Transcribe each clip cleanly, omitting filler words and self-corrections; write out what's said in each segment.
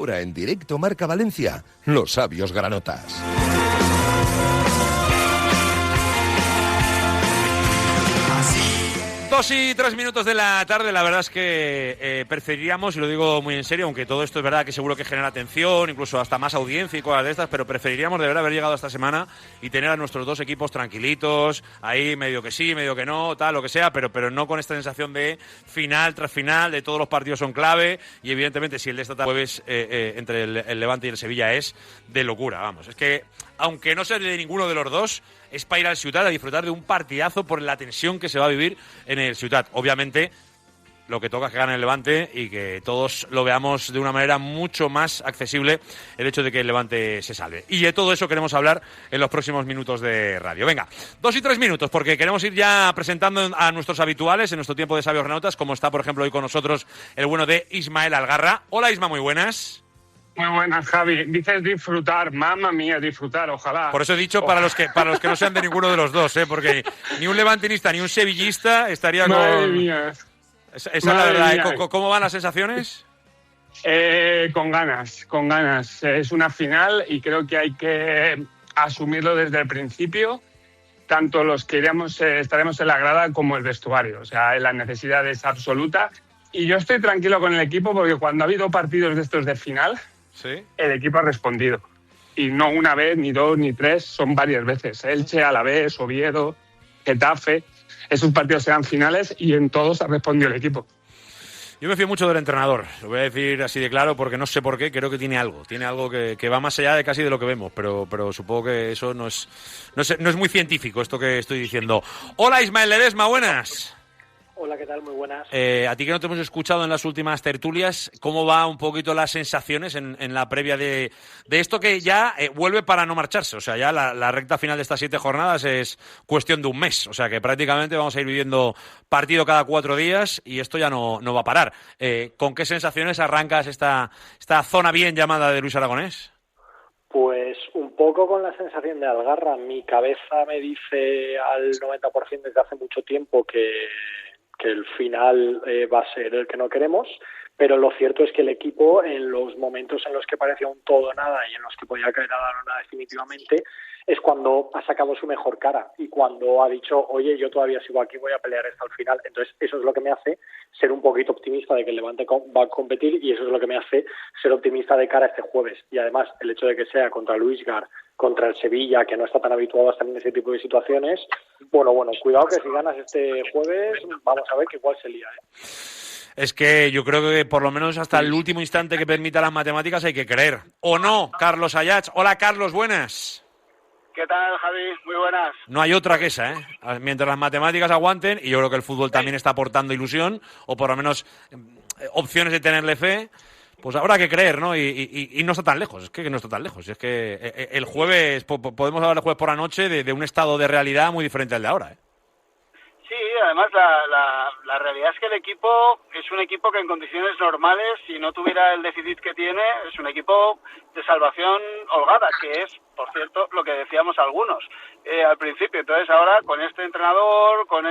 Ahora en directo Marca Valencia, Los Sabios Granotas. Dos y 3 minutos de la tarde. La verdad es que preferiríamos, y lo digo muy en serio, aunque todo esto es verdad que seguro que genera atención, incluso hasta más audiencia y cosas de estas, pero preferiríamos de verdad haber llegado esta semana y tener a nuestros dos equipos tranquilitos, ahí medio que sí, medio que no, tal, lo que sea, pero no con esta sensación de final tras final, de todos los partidos son clave, y evidentemente si el de esta tarde jueves entre el Levante y el Sevilla es de locura, vamos. Es que, aunque no sea de ninguno de los dos, es para ir al Ciutat a disfrutar de un partidazo por la tensión que se va a vivir en el Ciutat. Obviamente, lo que toca es que gane el Levante y que todos lo veamos de una manera mucho más accesible el hecho de que el Levante se salve. Y de todo eso queremos hablar en los próximos minutos de radio. Venga, 2 y 3 minutos, porque queremos ir ya presentando a nuestros habituales en nuestro tiempo de Sabios Granotas, como está, por ejemplo, hoy con nosotros el bueno de Ismael Algarra. Hola, Isma, muy buenas. Muy buenas, Javi. Dices disfrutar, mamma mía, disfrutar, ojalá. Por eso he dicho para los que no sean de ninguno de los dos, porque ni un levantinista ni un sevillista estaría con... Madre mía. Esa es la verdad. ¿Cómo van las sensaciones? Con ganas. Es una final y creo que hay que asumirlo desde el principio, tanto los que estaremos en la grada como el vestuario. O sea, la necesidad es absoluta. Y yo estoy tranquilo con el equipo porque cuando ha habido partidos de estos de final, ¿sí?, el equipo ha respondido. Y no una vez, ni dos, ni tres, son varias veces. Elche, Alavés, Oviedo, Getafe. Esos partidos eran finales y en todos ha respondido el equipo. Yo me fío mucho del entrenador, lo voy a decir así de claro porque no sé por qué, creo que tiene algo que va más allá de casi de lo que vemos, pero supongo que eso no es muy científico esto que estoy diciendo. Hola Ismael Ledesma, buenas. Hola, ¿qué tal? Muy buenas. A ti que no te hemos escuchado en las últimas tertulias, ¿cómo va un poquito las sensaciones en la previa de esto que ya vuelve para no marcharse? O sea, ya la recta final de estas 7 jornadas es cuestión de un mes. O sea, que prácticamente vamos a ir viviendo partido cada 4 días y esto ya no va a parar. ¿Con qué sensaciones arrancas esta zona bien llamada de Luis Aragonés? Pues un poco con la sensación de Algarra. Mi cabeza me dice al 90% desde hace mucho tiempo que el final va a ser el que no queremos, pero lo cierto es que el equipo, en los momentos en los que parecía un todo nada y en los que podía caer a la lona definitivamente, es cuando ha sacado su mejor cara y cuando ha dicho, oye, yo todavía sigo aquí, voy a pelear hasta el final. Entonces eso es lo que me hace ser un poquito optimista de que el Levante va a competir y eso es lo que me hace ser optimista de cara a este jueves. Y además el hecho de que sea contra Luis Gar, contra el Sevilla, que no está tan habituado a estar en ese tipo de situaciones, bueno, cuidado que si ganas este jueves, vamos a ver que igual se lía, Es que yo creo que por lo menos hasta el último instante que permita las matemáticas hay que creer. ¿O no, Carlos Ayats? Hola, Carlos, buenas. ¿Qué tal, Javi? Muy buenas. No hay otra que esa, Mientras las matemáticas aguanten, y yo creo que el fútbol también está aportando ilusión, o por lo menos opciones de tenerle fe, pues habrá que creer, ¿no? Y no está tan lejos, es que no está tan lejos. Es que el jueves, podemos hablar el jueves por la noche de un estado de realidad muy diferente al de ahora, Sí, además la realidad es que el equipo es un equipo que en condiciones normales, si no tuviera el déficit que tiene, es un equipo de salvación holgada, que es, por cierto, lo que decíamos algunos al principio. Entonces ahora con este entrenador, con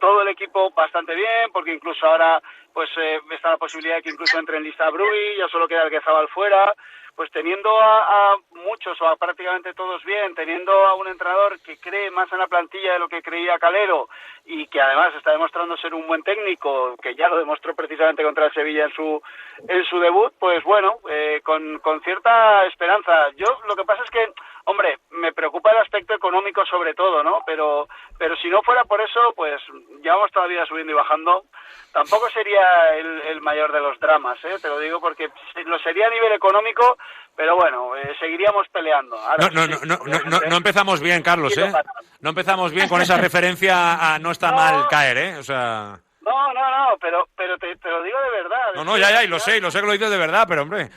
todo el equipo bastante bien, porque incluso ahora pues está la posibilidad de que incluso entre en lista Brui, ya solo queda el Guezabal fuera. Pues teniendo a muchos o a prácticamente todos bien, teniendo a un entrenador que cree más en la plantilla de lo que creía Calero y que además está demostrando ser un buen técnico, que ya lo demostró precisamente contra el Sevilla en su debut, pues bueno, con cierta esperanza. Yo lo que pasa es que, hombre, me preocupa el aspecto económico sobre todo, ¿no? Pero si no fuera por eso, pues ya vamos todavía subiendo y bajando. Tampoco sería el mayor de los dramas, te lo digo porque lo sería a nivel económico, pero bueno, seguiríamos peleando. Ahora, no empezamos bien, Carlos, No empezamos bien con esa referencia a no está mal caer, o sea... No, pero te lo digo de verdad. Y lo sé que lo dices de verdad, pero hombre,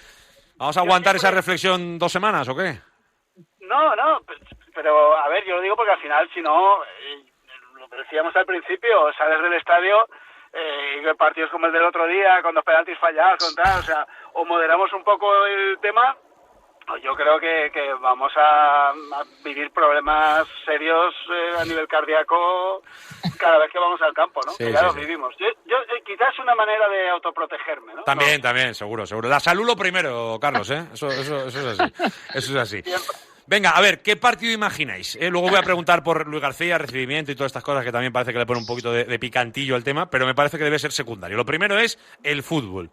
¿vamos a aguantar esa reflexión 2 semanas o qué? No, pero a ver, yo lo digo porque al final, si no, lo que decíamos al principio, sales del estadio y partidos como el del otro día, con 2 penaltis fallados, o sea, o moderamos un poco el tema, Yo creo que vamos a vivir problemas serios a nivel cardíaco cada vez que vamos al campo, ¿no? Sí, que ya sí, lo sí. vivimos. Yo quizás una manera de autoprotegerme, ¿no? También, seguro. La salud lo primero, Carlos, ¿eh? Eso es así. Eso es así. Siempre. Venga, a ver, ¿qué partido imagináis? Luego voy a preguntar por Luis García, recibimiento y todas estas cosas que también parece que le pone un poquito de picantillo al tema, pero me parece que debe ser secundario. Lo primero es el fútbol.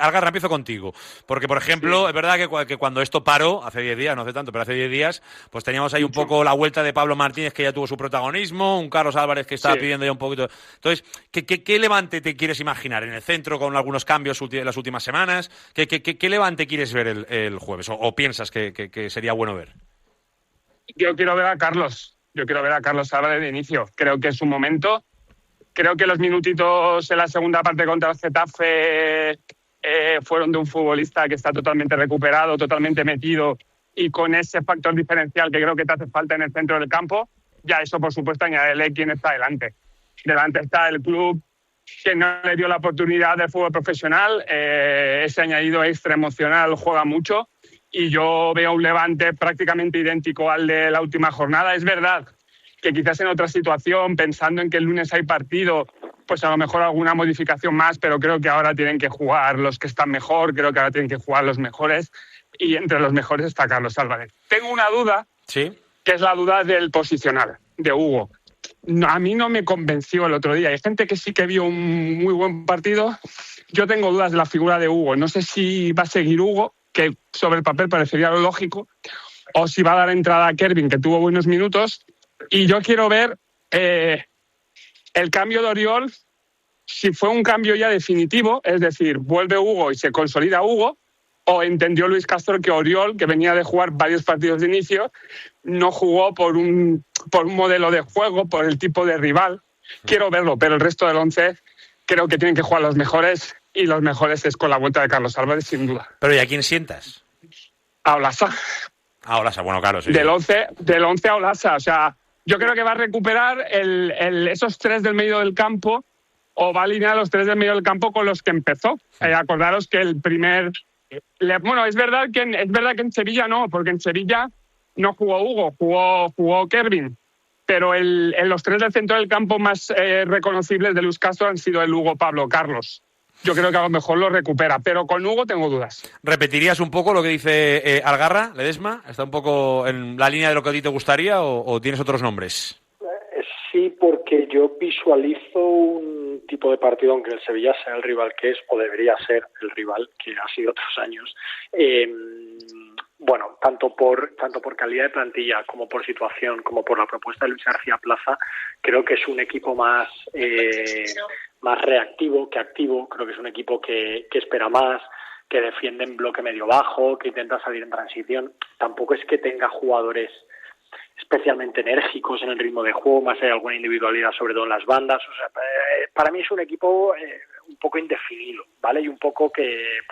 Algarra, empiezo contigo. Porque, por ejemplo, sí, es verdad que cuando esto paró, hace 10 días, no hace tanto, pero hace 10 días, pues teníamos ahí un poco la vuelta de Pablo Martínez, que ya tuvo su protagonismo, un Carlos Álvarez que estaba pidiendo ya un poquito. Entonces, ¿qué Levante te quieres imaginar? ¿En el centro con algunos cambios en las últimas semanas? ¿Qué Levante quieres ver el jueves? ¿O piensas que sería bueno ver? Yo quiero ver a Carlos. Yo quiero ver a Carlos Álvarez de inicio. Creo que es un momento. Creo que los minutitos en la segunda parte contra el Getafe fueron de un futbolista que está totalmente recuperado, totalmente metido y con ese factor diferencial que creo que te hace falta en el centro del campo. Ya eso, por supuesto, añádele quién está delante. Delante está el club que no le dio la oportunidad del fútbol profesional. Ese añadido extra emocional juega mucho y yo veo un Levante prácticamente idéntico al de la última jornada. Es verdad que quizás en otra situación, pensando en que el lunes hay partido, pues a lo mejor alguna modificación más, pero creo que ahora tienen que jugar los que están mejor, creo que ahora tienen que jugar los mejores, y entre los mejores está Carlos Álvarez. Tengo una duda, ¿sí?, que es la duda del posicional, de Hugo. No, a mí no me convenció el otro día. Hay gente que sí que vio un muy buen partido. Yo tengo dudas de la figura de Hugo. No sé si va a seguir Hugo, que sobre el papel parecería lo lógico, o si va a dar entrada a Kervin, que tuvo buenos minutos. Y yo quiero ver el cambio de Oriol, si fue un cambio ya definitivo, es decir, vuelve Hugo y se consolida Hugo, o entendió Luis Castro que Oriol, que venía de jugar varios partidos de inicio, no jugó por un modelo de juego, por el tipo de rival. Quiero verlo, pero el resto del 11 creo que tienen que jugar los mejores, y los mejores es con la vuelta de Carlos Álvarez, sin duda. Pero ¿y a quién sientas? A Olasa. A Olasa, bueno, claro, sí. Del 11 a Olasa, o sea, yo creo que va a recuperar esos tres del medio del campo, o va a alinear los tres del medio del campo con los que empezó. Acordaros que el primer... Bueno, es verdad que en Sevilla no, porque en Sevilla no jugó Hugo, jugó Kervin. Pero los tres del centro del campo más reconocibles de Luis Castro han sido el Hugo, Pablo, Carlos. Yo creo que a lo mejor lo recupera, pero con Hugo tengo dudas. ¿Repetirías un poco lo que dice Algarra, Ledesma? ¿Está un poco en la línea de lo que a ti te gustaría o tienes otros nombres? Sí, porque yo visualizo un tipo de partido, aunque el Sevilla sea el rival que es, o debería ser el rival que ha sido otros años. Bueno, tanto por calidad de plantilla, como por situación, como por la propuesta de Luis García Plaza, creo que es un equipo más reactivo que activo. Creo que es un equipo que espera más, que defiende en bloque medio-bajo, que intenta salir en transición. Tampoco es que tenga jugadores especialmente enérgicos en el ritmo de juego, más hay alguna individualidad sobre todo en las bandas. O sea, para mí es un equipo un poco indefinido, ¿vale? Y un poco que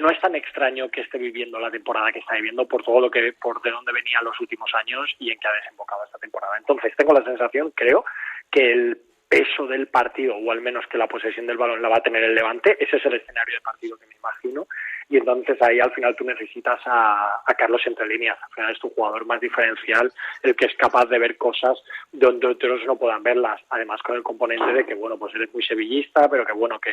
no es tan extraño que esté viviendo la temporada que está viviendo por todo por de dónde venía los últimos años y en que ha desembocado esta temporada. Entonces tengo la sensación, creo, que el peso del partido, o al menos que la posesión del balón la va a tener el Levante. Ese es el escenario de partido que me imagino, y entonces ahí al final tú necesitas a Carlos entre líneas. Al final es tu jugador más diferencial, el que es capaz de ver cosas donde otros no puedan verlas, además con el componente de que, bueno, pues él es muy sevillista, pero que bueno, que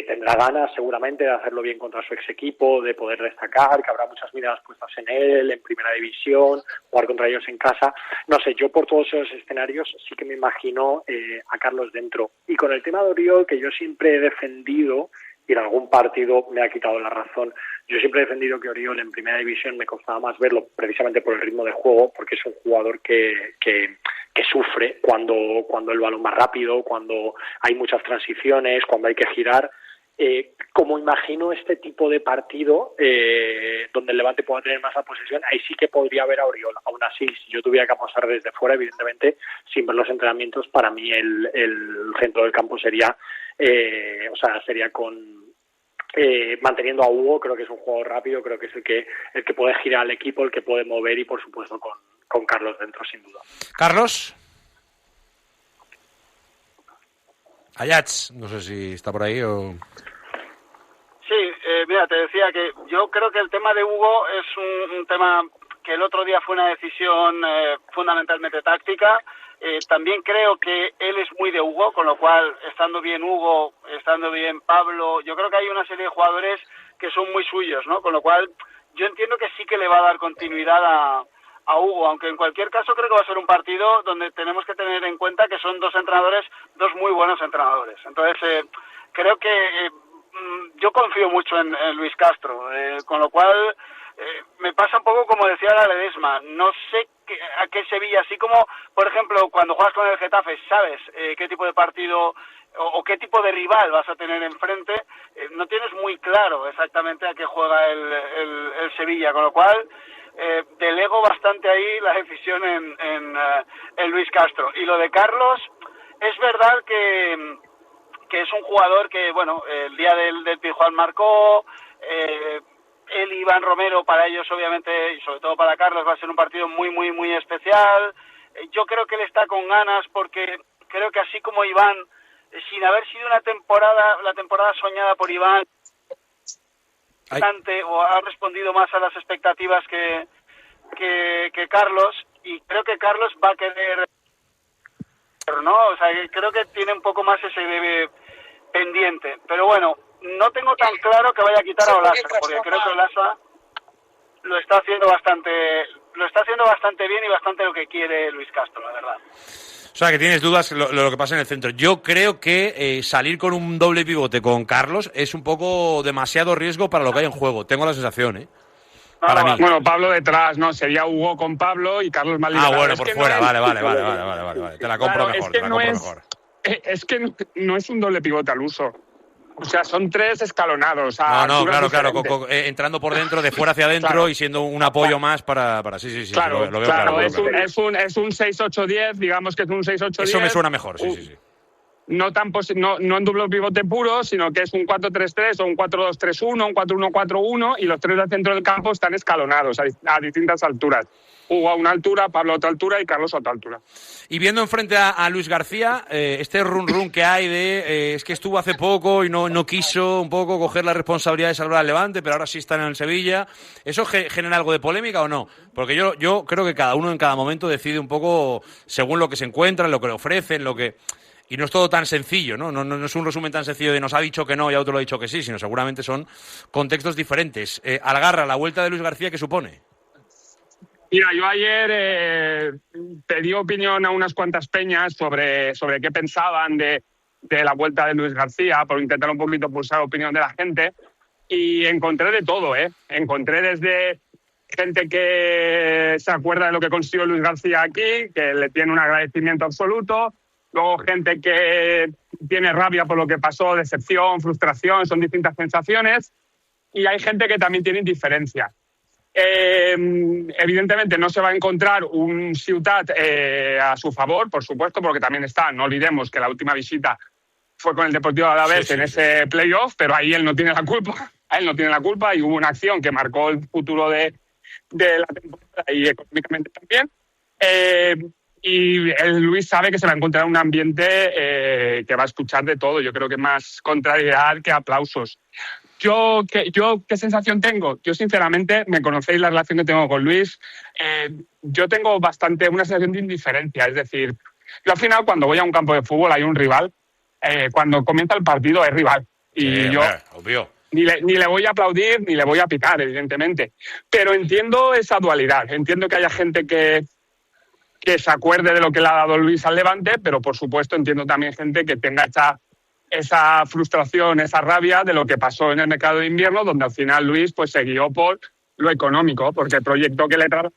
tendrá ganas seguramente de hacerlo bien contra su ex equipo, de poder destacar, que habrá muchas miradas puestas en él, en primera división, jugar contra ellos en casa. No sé, yo por todos esos escenarios sí que me imagino a Carlos dentro. Y con el tema de Oriol, que yo siempre he defendido, y en algún partido me ha quitado la razón, yo siempre he defendido que Oriol en primera división me costaba más verlo precisamente por el ritmo de juego, porque es un jugador que sufre cuando el balón va rápido, cuando hay muchas transiciones, cuando hay que girar. Como imagino este tipo de partido donde el Levante pueda tener más la posesión, ahí sí que podría haber a Oriol. Aún así, si yo tuviera que apostar desde fuera, evidentemente, sin ver los entrenamientos, para mí el centro del campo sería con manteniendo a Hugo. Creo que es un jugador rápido, creo que es el que puede girar al equipo, el que puede mover, y por supuesto con Carlos dentro, sin duda. Carlos. Ayats, no sé si está por ahí o... Sí, mira, te decía que yo creo que el tema de Hugo es un tema que el otro día fue una decisión fundamentalmente táctica. También creo que él es muy de Hugo, con lo cual, estando bien Hugo, estando bien Pablo, yo creo que hay una serie de jugadores que son muy suyos, ¿no? Con lo cual, yo entiendo que sí que le va a dar continuidad a Hugo, aunque en cualquier caso creo que va a ser un partido donde tenemos que tener en cuenta que son dos muy buenos entrenadores. Entonces, creo que yo confío mucho en Luis Castro, con lo cual me pasa un poco como decía la Ledesma, no sé a qué Sevilla, así como, por ejemplo, cuando juegas con el Getafe, sabes qué tipo de partido o qué tipo de rival vas a tener enfrente, no tienes muy claro exactamente a qué juega el Sevilla, con lo cual delego bastante ahí la decisión en Luis Castro. Y lo de Carlos, es verdad que es un jugador que, bueno, el día del Pizjuán marcó, él y Iván Romero, para ellos obviamente, y sobre todo para Carlos, va a ser un partido muy, muy, muy especial. Yo creo que él está con ganas porque creo que así como Iván, sin haber sido la temporada soñada por Iván, o ha respondido más a las expectativas que Carlos, y creo que Carlos va a querer, ¿no? O sea, creo que tiene un poco más ese debe pendiente, pero bueno, no tengo tan claro que vaya a quitar a Olasa, porque creo que Olasa lo está haciendo bastante bien y bastante lo que quiere Luis Castro, la verdad. O sea, que tienes dudas lo que pasa en el centro. Yo creo que salir con un doble pivote con Carlos es un poco demasiado riesgo para lo que hay en juego. Tengo la sensación, ¿eh? Para mí. Bueno, Pablo detrás, ¿no? Sería Hugo con Pablo y Carlos más liberado. Bueno, por fuera. Vale. Te la compro mejor. Es que no es un doble pivote al uso. O sea, son tres escalonados. Claro, entrando por dentro, de fuera hacia adentro, claro, y siendo un apoyo más para sí. Claro, lo veo claro. Es un 6-8-10, digamos que es un 6-8-10. Eso me suena mejor, sí. No en doble pivote puro, sino que es un 4-3-3 o un 4-2-3-1, un 4-1-4-1, y los tres del centro del campo están escalonados a distintas alturas. Hugo a una altura, Pablo a otra altura y Carlos a otra altura. Y viendo enfrente a Luis García, este run que hay es que estuvo hace poco y no quiso un poco coger la responsabilidad de salvar al Levante, pero ahora sí está en el Sevilla. ¿Eso genera algo de polémica o no? Porque yo creo que cada uno en cada momento decide un poco según lo que se encuentra, lo que le ofrecen, y no es todo tan sencillo, ¿no? No es un resumen tan sencillo de nos ha dicho que no y a otro lo ha dicho que sí, sino seguramente son contextos diferentes. Algarra, la vuelta de Luis García, ¿qué supone? Mira, yo ayer pedí opinión a unas cuantas peñas sobre qué pensaban de la vuelta de Luis García, por intentar un poquito pulsar la opinión de la gente, y encontré de todo, ¿eh? Encontré desde gente que se acuerda de lo que consiguió Luis García aquí, que le tiene un agradecimiento absoluto, luego gente que tiene rabia por lo que pasó, decepción, frustración, son distintas sensaciones, y hay gente que también tiene indiferencia. Evidentemente no se va a encontrar un Ciutat a su favor, por supuesto, porque también está, no olvidemos que la última visita fue con el Deportivo Alavés en ese playoff, pero ahí él no tiene la culpa, y hubo una acción que marcó el futuro de la temporada y económicamente también. Y Luis sabe que se va a encontrar un ambiente que va a escuchar de todo. Yo creo que más contrariedad que aplausos. ¿Yo qué sensación tengo? Yo, sinceramente, me conocéis la relación que tengo con Luis. Yo tengo una sensación de indiferencia. Es decir, yo al final, cuando voy a un campo de fútbol, hay un rival. Cuando comienza el partido, es rival. Y yo obvio. Ni le voy a aplaudir, ni le voy a pitar, evidentemente. Pero entiendo esa dualidad. Entiendo que haya gente que se acuerde de lo que le ha dado Luis al Levante, pero, por supuesto, entiendo también gente que tenga esa frustración, esa rabia de lo que pasó en el mercado de invierno, donde al final Luis pues se guió por lo económico, porque el proyecto que le trajo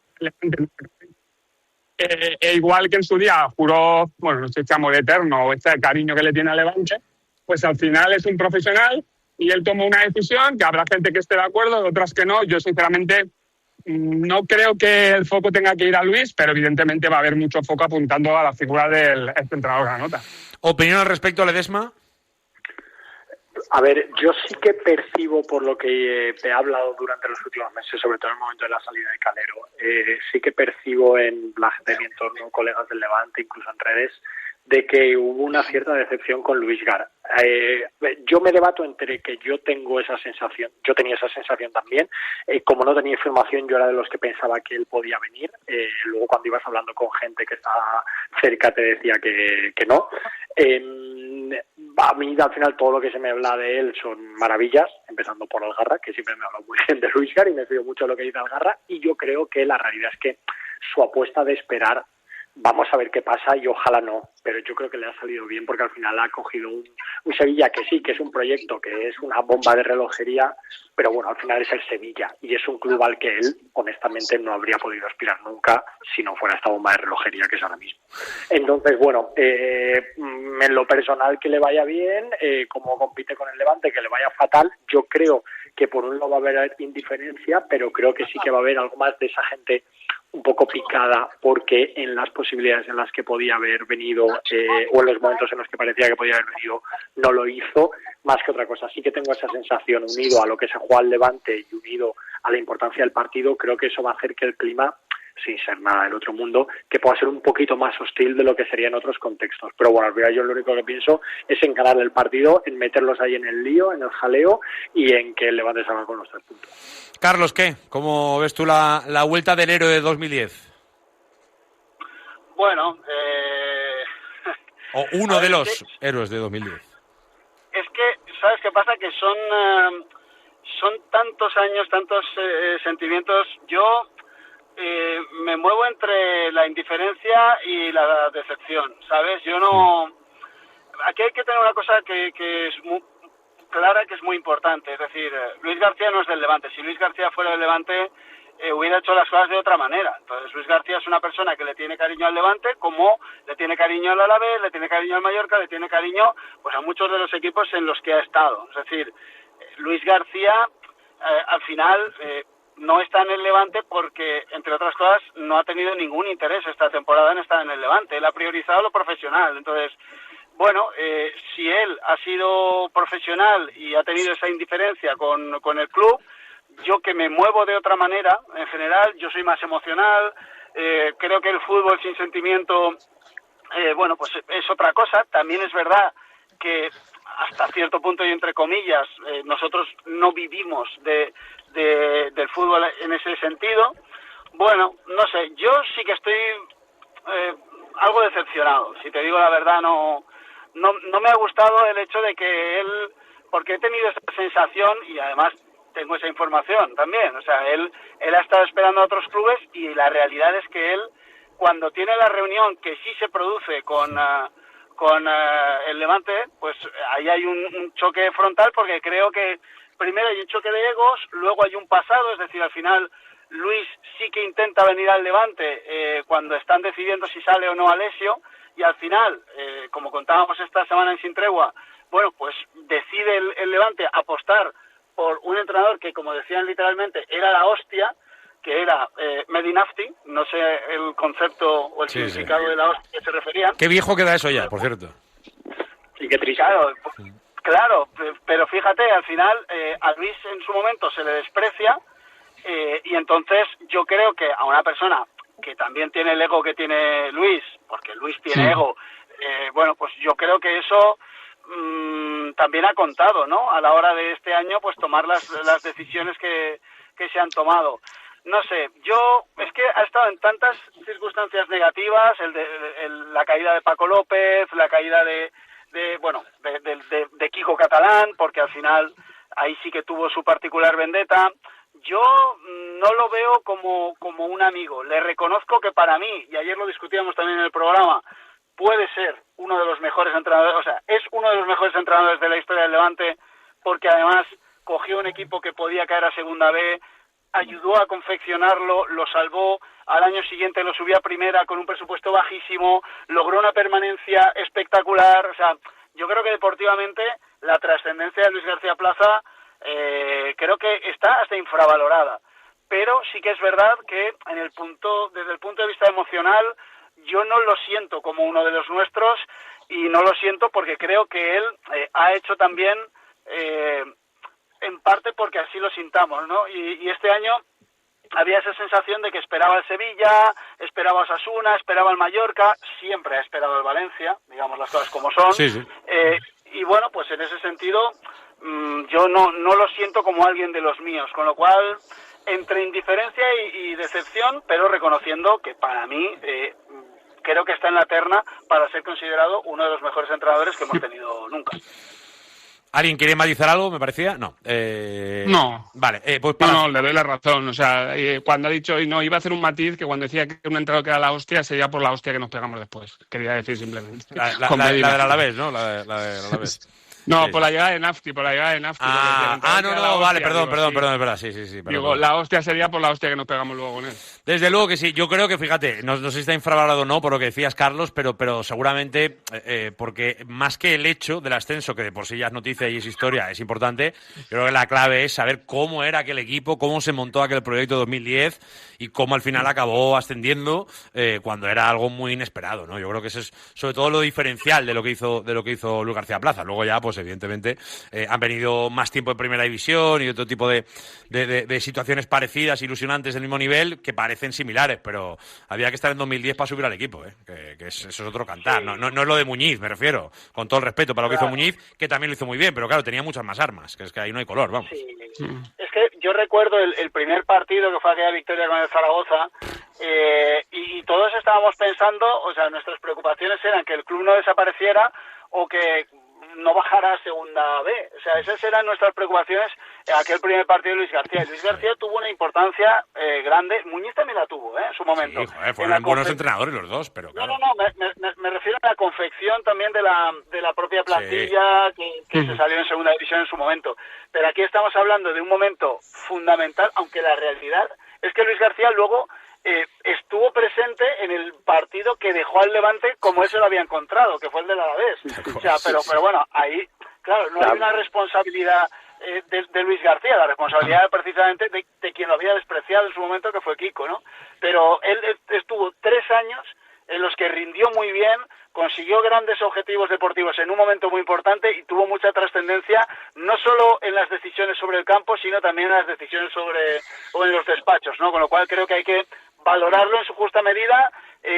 igual que en su día juró, bueno, no sé si amor eterno o este cariño que le tiene al Levante, pues al final es un profesional y él tomó una decisión, que habrá gente que esté de acuerdo, otras que no. Yo, sinceramente, no creo que el foco tenga que ir a Luis, pero evidentemente va a haber mucho foco apuntando a la figura del entrenador Granota. ¿Opinión al respecto, Ledesma? A ver, yo sí que percibo, por lo que he hablado durante los últimos meses, sobre todo en el momento de la salida de Calero, sí que percibo en la gente de mi entorno, colegas del Levante, incluso en redes, de que hubo una cierta decepción con Luis Gar. Yo me debato entre que yo tenía esa sensación también. Como no tenía información, yo era de los que pensaba que él podía venir. Luego cuando ibas hablando con gente que estaba cerca te decía que no. A mí al final todo lo que se me habla de él son maravillas, empezando por Algarra, que siempre me habla muy bien de Luis Gar y me fío mucho de lo que dice Algarra, y yo creo que la realidad es que su apuesta de esperar, vamos a ver qué pasa y ojalá no, pero yo creo que le ha salido bien porque al final ha cogido un Sevilla que sí, que es un proyecto, que es una bomba de relojería, pero bueno, al final es el Sevilla y es un club al que él, honestamente, no habría podido aspirar nunca si no fuera esta bomba de relojería que es ahora mismo. Entonces, bueno, en lo personal que le vaya bien, como compite con el Levante, que le vaya fatal, yo creo que por un lado va a haber indiferencia, pero creo que sí que va a haber algo más de esa gente un poco picada, porque en las posibilidades en las que podía haber venido o en los momentos en los que parecía que podía haber venido no lo hizo, más que otra cosa. Sí que tengo esa sensación, unido a lo que se juega al Levante y unido a la importancia del partido, creo que eso va a hacer que el clima, sin ser nada del otro mundo, que pueda ser un poquito más hostil de lo que sería en otros contextos. Pero bueno, al final yo lo único que pienso es encarar el partido, en meterlos ahí en el lío, en el jaleo y en que el Levante salga con los 3 puntos. Carlos, ¿qué? ¿Cómo ves tú la vuelta de enero de 2010? Bueno, o uno de los héroes de 2010. Es que, ¿sabes qué pasa? Que son tantos años, tantos sentimientos. Yo me muevo entre la indiferencia y la decepción, ¿sabes? Yo no... Aquí hay que tener una cosa que es muy clara, que es muy importante. Es decir, Luis García no es del Levante. Si Luis García fuera del Levante, hubiera hecho las cosas de otra manera. Entonces, Luis García es una persona que le tiene cariño al Levante, como le tiene cariño al Alavés, le tiene cariño al Mallorca, le tiene cariño pues a muchos de los equipos en los que ha estado. Es decir, Luis García, al final... no está en el Levante porque, entre otras cosas, no ha tenido ningún interés esta temporada en estar en el Levante. Él ha priorizado lo profesional. Entonces, bueno, si él ha sido profesional y ha tenido esa indiferencia con el club, yo que me muevo de otra manera, en general, yo soy más emocional, creo que el fútbol sin sentimiento, bueno, pues es otra cosa. También es verdad que hasta cierto punto y entre comillas, nosotros no vivimos del fútbol en ese sentido. Bueno, no sé, yo sí que estoy algo decepcionado, si te digo la verdad. No me ha gustado el hecho de que él, porque he tenido esa sensación y además tengo esa información también, o sea, él ha estado esperando a otros clubes y la realidad es que él, cuando tiene la reunión que sí se produce con el Levante, pues ahí hay un choque frontal, porque creo que primero hay un choque de egos, luego hay un pasado, es decir, al final Luis sí que intenta venir al Levante cuando están decidiendo si sale o no Alessio, y al final, como contábamos esta semana en Sin Tregua, bueno, pues decide el Levante apostar por un entrenador que, como decían literalmente, era la hostia, que era Medinafti, no sé el concepto o el significado de la hostia que se referían. Qué viejo queda eso ya, por cierto. Y qué triste. Claro, pero fíjate, al final a Luis en su momento se le desprecia y entonces yo creo que a una persona que también tiene el ego que tiene Luis, porque Luis tiene ego, bueno, pues yo creo que eso también ha contado, ¿no? A la hora de este año, pues tomar las decisiones que se han tomado. No sé, es que ha estado en tantas circunstancias negativas, la caída de Paco López, la caída de Kiko Catalán, porque al final ahí sí que tuvo su particular vendetta. Yo no lo veo como un amigo. Le reconozco que para mí, y ayer lo discutíamos también en el programa, puede ser uno de los mejores entrenadores, o sea, es uno de los mejores entrenadores de la historia del Levante, porque además cogió un equipo que podía caer a Segunda B, ayudó a confeccionarlo, lo salvó, al año siguiente lo subió a Primera con un presupuesto bajísimo, logró una permanencia espectacular. O sea, yo creo que deportivamente la trascendencia de Luis García Plaza creo que está hasta infravalorada, pero sí que es verdad que desde el punto de vista emocional yo no lo siento como uno de los nuestros, y no lo siento porque creo que él ha hecho también en parte porque así lo sintamos, ¿no? Y este año había esa sensación de que esperaba el Sevilla, esperaba Osasuna, esperaba el Mallorca, siempre ha esperado el Valencia, digamos las cosas como son. Sí, sí. Y bueno, pues en ese sentido yo no lo siento como alguien de los míos, con lo cual entre indiferencia y decepción, pero reconociendo que para mí creo que está en la terna para ser considerado uno de los mejores entrenadores que hemos tenido nunca. ¿Alguien quiere matizar algo, me parecía? No. No. Vale, pues No, le doy la razón. O sea, cuando ha dicho, y no, iba a hacer un matiz, que cuando decía que un entrenador que era la hostia, sería por la hostia que nos pegamos después. Quería decir simplemente. La del Alavés, ¿no? La del Alavés. No, sí. por la llegada de Nafti. No, vale, perdón, es verdad, sí. Digo, la hostia sería por la hostia que nos pegamos luego con él. Desde luego que sí, yo creo que, fíjate, no sé si está infravalorado o no, por lo que decías, Carlos, pero seguramente, porque más que el hecho del ascenso, que de por sí ya es noticia y es historia, es importante, yo creo que la clave es saber cómo era aquel equipo, cómo se montó aquel proyecto 2010 y cómo al final acabó ascendiendo cuando era algo muy inesperado, ¿no? Yo creo que eso es sobre todo lo diferencial de lo que hizo Luis García Plaza. Luego ya, pues evidentemente, han venido más tiempo en Primera División y otro tipo de situaciones parecidas, ilusionantes del mismo nivel, que parecen similares, pero había que estar en 2010 para subir al equipo, que eso es otro cantar. Sí. No es lo de Muñiz, me refiero, con todo el respeto para lo que hizo Muñiz, que también lo hizo muy bien, pero claro, tenía muchas más armas, que es que ahí no hay color, vamos. Sí. Es que yo recuerdo el primer partido que fue aquella victoria con el Zaragoza, y todos estábamos pensando, o sea, nuestras preocupaciones eran que el club no desapareciera o que no bajara a segunda B. O sea, esas eran nuestras preocupaciones en aquel primer partido de Luis García. Luis García tuvo una importancia grande. Muñiz también la tuvo, en su momento. Sí, joder, fueron buenos entrenadores los dos, pero claro. No, me refiero a la confección también de la propia plantilla que se salió en segunda división en su momento. Pero aquí estamos hablando de un momento fundamental, aunque la realidad es que Luis García luego estuvo presente en el partido que dejó al Levante como él se lo había encontrado, que fue el del Alavés. O sea, pero bueno, ahí, claro, no hay una responsabilidad de Luis García, la responsabilidad precisamente de quien lo había despreciado en su momento, que fue Kiko, ¿no? Pero él estuvo 3 años en los que rindió muy bien, consiguió grandes objetivos deportivos en un momento muy importante y tuvo mucha trascendencia, no solo en las decisiones sobre el campo, sino también en las decisiones o en los despachos, ¿no? Con lo cual creo que hay que valorarlo en su justa medida,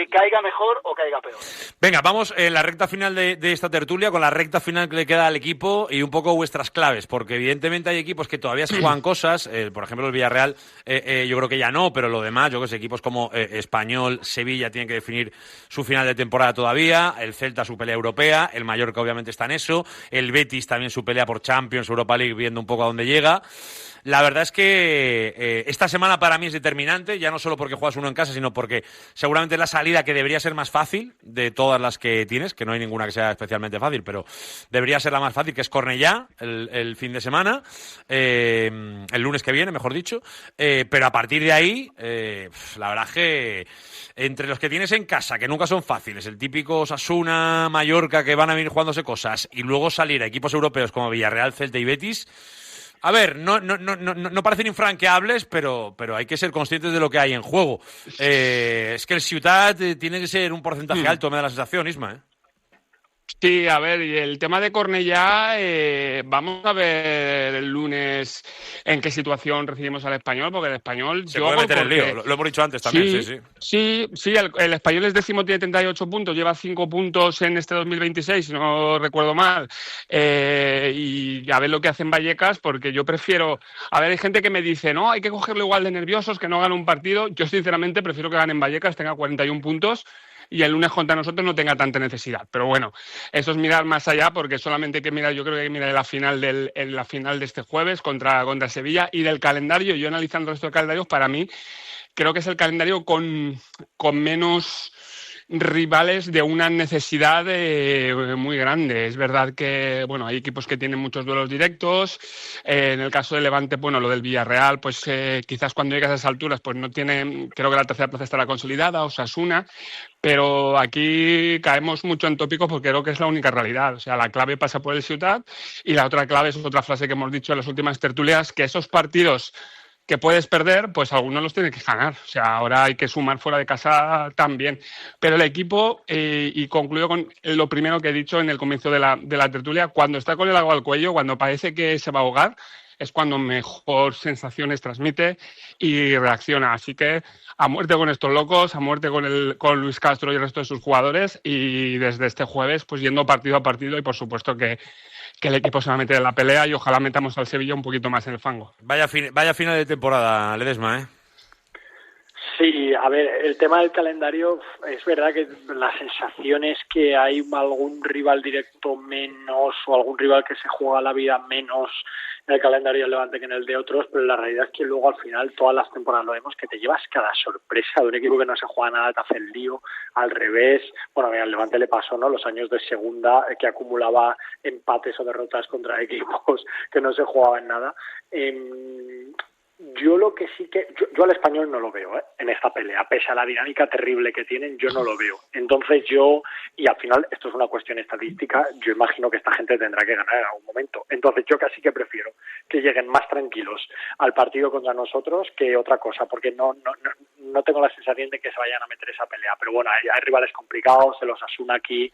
caiga mejor o caiga peor. Venga, vamos en la recta final de esta tertulia, con la recta final que le queda al equipo y un poco vuestras claves, porque evidentemente hay equipos que todavía se juegan cosas, por ejemplo el Villarreal, yo creo que ya no, pero lo demás, yo que sé, equipos como Español, Sevilla tienen que definir su final de temporada todavía, el Celta su pelea europea, el Mallorca obviamente está en eso, el Betis también su pelea por Champions, Europa League, viendo un poco a dónde llega. La verdad es que esta semana para mí es determinante, ya no solo porque juegas uno en casa, sino porque seguramente es la salida que debería ser más fácil de todas las que tienes, que no hay ninguna que sea especialmente fácil, pero debería ser la más fácil, que es Cornellá el fin de semana, el lunes que viene, mejor dicho, pero a partir de ahí, la verdad es que entre los que tienes en casa, que nunca son fáciles, el típico Osasuna, Mallorca, que van a venir jugándose cosas, y luego salir a equipos europeos como Villarreal, Celta y Betis. A ver, no parecen infranqueables, pero hay que ser conscientes de lo que hay en juego. Es que el Ciutat tiene que ser un porcentaje alto, me da la sensación, Isma, Sí, a ver, y el tema de Cornellá, vamos a ver el lunes en qué situación recibimos al Español, porque el Español... Se puede meter el lío, lo hemos dicho antes también, Sí, el Español es décimo, tiene 38 puntos, lleva 5 puntos en este 2026, si no recuerdo mal, y a ver lo que hacen Vallecas, porque yo prefiero... A ver, hay gente que me dice, no, hay que cogerlo igual de nerviosos, que no gane un partido. Yo sinceramente prefiero que ganen Vallecas, tenga 41 puntos, y el lunes contra nosotros no tenga tanta necesidad. Pero bueno, eso es mirar más allá, porque solamente hay que mirar, yo creo que hay que mirar la final de este jueves contra Sevilla, y del calendario. Yo analizando estos calendarios, para mí, creo que es el calendario con menos rivales de una necesidad muy grande. Es verdad que, bueno, hay equipos que tienen muchos duelos directos. En el caso de Levante, bueno, lo del Villarreal, pues quizás cuando llegas a esas alturas, pues no tiene, creo que la tercera plaza estará consolidada, Osasuna, pero aquí caemos mucho en tópicos porque creo que es la única realidad. O sea, la clave pasa por el Ciutat, y la otra clave es otra frase que hemos dicho en las últimas tertulias, que esos partidos que puedes perder, pues algunos los tienes que ganar. O sea, ahora hay que sumar fuera de casa también. Pero el equipo, y concluyo con lo primero que he dicho en el comienzo de la tertulia, cuando está con el agua al cuello, cuando parece que se va a ahogar, es cuando mejor sensaciones transmite y reacciona. Así que a muerte con estos locos, a muerte con Luis Castro y el resto de sus jugadores, y desde este jueves pues yendo partido a partido, y por supuesto que el equipo se va a meter en la pelea y ojalá metamos al Sevilla un poquito más en el fango. Vaya final de temporada, Ledesma, ¿eh? Sí, a ver, el tema del calendario, es verdad que la sensación es que hay algún rival directo menos o algún rival que se juega la vida menos en el calendario del Levante que en el de otros, pero la realidad es que luego al final todas las temporadas lo vemos, que te llevas cada sorpresa de un equipo que no se juega nada, te hace el lío, al revés. Bueno, mira, al Levante le pasó, ¿no?, los años de segunda, que acumulaba empates o derrotas contra equipos que no se jugaban nada. Yo lo que sí que... Yo al Español no lo veo, en esta pelea. Pese a la dinámica terrible que tienen, yo no lo veo. Entonces y al final esto es una cuestión estadística, yo imagino que esta gente tendrá que ganar en algún momento. Entonces yo casi que prefiero que lleguen más tranquilos al partido contra nosotros que otra cosa, porque no tengo la sensación de que se vayan a meter esa pelea. Pero bueno, hay rivales complicados, se los Osasuna aquí...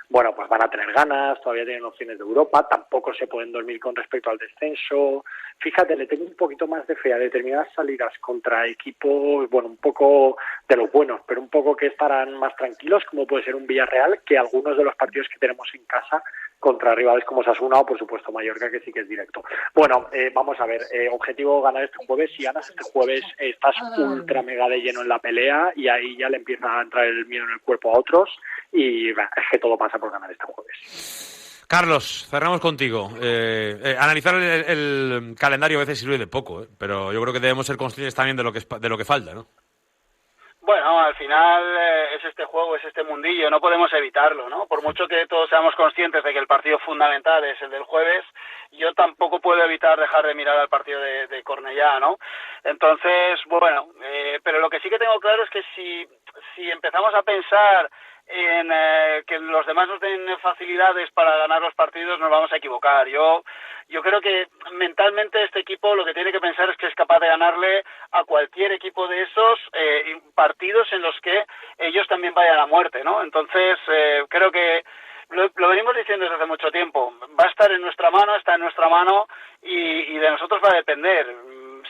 Bueno, pues van a tener ganas, todavía tienen opciones de Europa, tampoco se pueden dormir con respecto al descenso. Fíjate, le tengo un poquito más de fe a determinadas salidas contra equipos, bueno, un poco de los buenos, pero un poco que estarán más tranquilos, como puede ser un Villarreal, que algunos de los partidos que tenemos en casa contra rivales como Osasuna o, por supuesto, Mallorca, que sí que es directo. Bueno, vamos a ver, objetivo ganar este jueves. Si ganas este jueves estás ultra mega de lleno en la pelea y ahí ya le empieza a entrar el miedo en el cuerpo a otros y es que todo pasa por ganar este jueves. Carlos, cerramos contigo. Analizar el calendario a veces sirve de poco, pero yo creo que debemos ser conscientes también de lo que falta, ¿no? Bueno, al final es este juego, es este mundillo, no podemos evitarlo, ¿no? Por mucho que todos seamos conscientes de que el partido fundamental es el del jueves, yo tampoco puedo evitar dejar de mirar al partido de Cornellá, ¿no? Entonces, bueno, pero lo que sí que tengo claro es que si empezamos a pensar en que los demás nos den facilidades para ganar los partidos, nos vamos a equivocar. Yo creo que mentalmente este equipo lo que tiene que pensar es que es capaz de ganarle a cualquier equipo de esos partidos en los que ellos también vayan a muerte, ¿no? Entonces, creo que lo venimos diciendo desde hace mucho tiempo. Va a estar en nuestra mano, está en nuestra mano y de nosotros va a depender.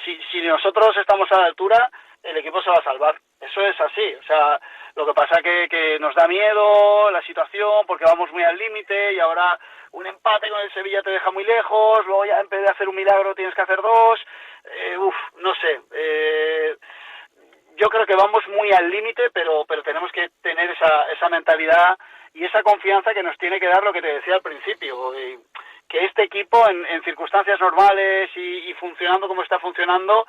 Si nosotros estamos a la altura, el equipo se va a salvar. Eso es así. O sea, lo que pasa que nos da miedo la situación porque vamos muy al límite y ahora un empate con el Sevilla te deja muy lejos, luego ya en vez de hacer un milagro tienes que hacer dos. No sé. Yo creo que vamos muy al límite, pero tenemos que tener esa mentalidad y esa confianza que nos tiene que dar lo que te decía al principio. Que este equipo en circunstancias normales y funcionando como está funcionando,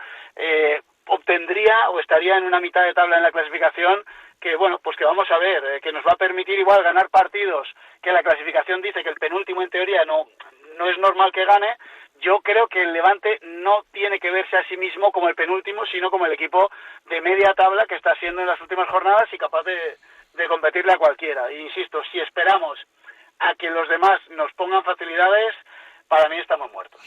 obtendría o estaría en una mitad de tabla en la clasificación que, bueno, pues que vamos a ver, que nos va a permitir igual ganar partidos que la clasificación dice que el penúltimo en teoría no es normal que gane. Yo creo que el Levante no tiene que verse a sí mismo como el penúltimo, sino como el equipo de media tabla que está siendo en las últimas jornadas y capaz de competirle a cualquiera. E insisto, si esperamos a que los demás nos pongan facilidades, para mí estamos muertos.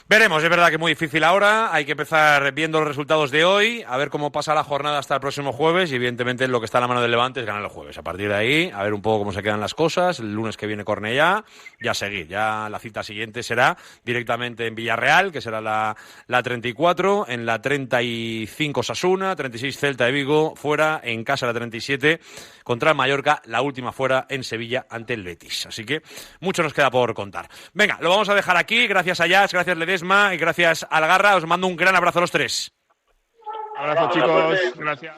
Veremos, es verdad que es muy difícil ahora, hay que empezar viendo los resultados de hoy, a ver cómo pasa la jornada hasta el próximo jueves y evidentemente lo que está en la mano del Levante es ganar el jueves. A partir de ahí, a ver un poco cómo se quedan las cosas, el lunes que viene Cornellá, ya seguir, ya la cita siguiente será directamente en Villarreal, que será la 34, en la 35 Osasuna, 36 Celta de Vigo, fuera, en casa la 37 contra el Mallorca, la última fuera en Sevilla ante el Betis. Así que mucho nos queda por contar. Venga, lo vamos a dejar aquí, gracias a Jazz, gracias Ledesma y gracias a Algarra. Os mando un gran abrazo a los tres. Abrazo, chicos. Gracias.